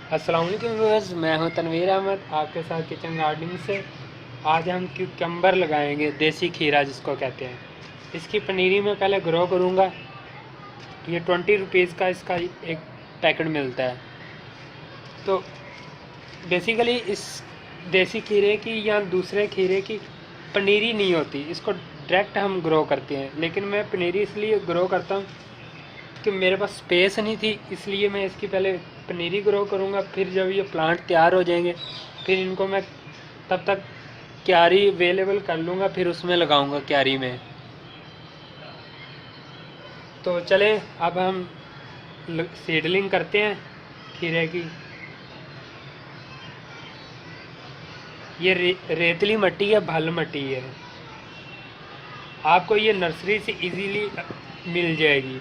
अस्सलाम वालेकुम व्यूअर्स, मैं हूं तनवीर अहमद आपके साथ किचन गार्डनिंग से। आज हम क्यूकम्बर लगाएंगे, देसी खीरा जिसको कहते हैं। इसकी पनीरी में पहले ग्रो करूंगा। ये 20 रुपीज़ का इसका एक पैकेट मिलता है। तो बेसिकली इस देसी खीरे की या दूसरे खीरे की पनीरी नहीं होती, इसको डायरेक्ट हम ग्रो करते हैं। लेकिन मैं पनीरी इसलिए ग्रो करता हूँ कि मेरे पास स्पेस नहीं थी, इसलिए मैं इसकी पहले पनीरी ग्रो करूँगा। फिर जब ये प्लांट तैयार हो जाएंगे फिर इनको मैं तब तक क्यारी अवेलेबल कर लूँगा, फिर उसमें लगाऊँगा क्यारी में। तो चले अब हम सीडलिंग करते हैं खीरे की। ये रेतली मिट्टी है, भल मिट्टी है। आपको ये नर्सरी से इजीली मिल जाएगी।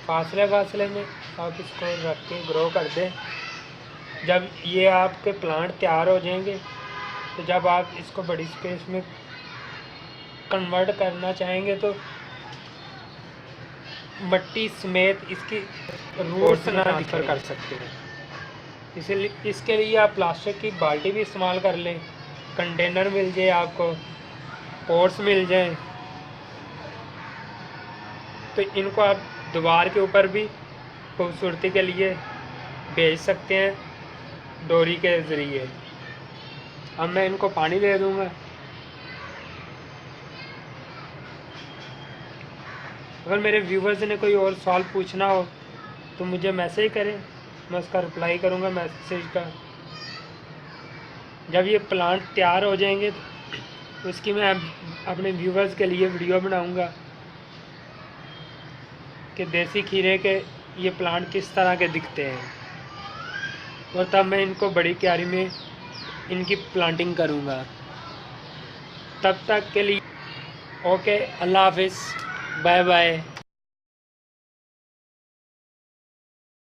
फासले में आप इसको रख के ग्रो कर दें। जब ये आपके प्लांट तैयार हो जाएंगे तो जब आप इसको बड़ी स्पेस में कन्वर्ट करना चाहेंगे तो मिट्टी समेत इसकी रूट्स ना ट्रांसफ़र कर सकते हैं। इसलिए इसके लिए आप प्लास्टिक की बाल्टी भी इस्तेमाल कर लें, कंटेनर मिल जाए आपको, पॉट्स मिल जाएं, तो इनको आप दीवार के ऊपर भी खूबसूरती के लिए भेज सकते हैं डोरी के ज़रिए। अब मैं इनको पानी दे दूँगा। अगर मेरे व्यूवर्स ने कोई और सवाल पूछना हो तो मुझे मैसेज करें, मैं उसका रिप्लाई करूँगा मैसेज का। जब ये प्लांट तैयार हो जाएंगे तो उसकी मैं अपने व्यूवर्स के लिए वीडियो बनाऊँगा कि देसी खीरे के ये प्लांट किस तरह के दिखते हैं, और तब मैं इनको बड़ी क्यारी में इनकी प्लांटिंग करूँगा। तब तक के लिए ओके, अल्लाह हाफिज़, बाय बाय।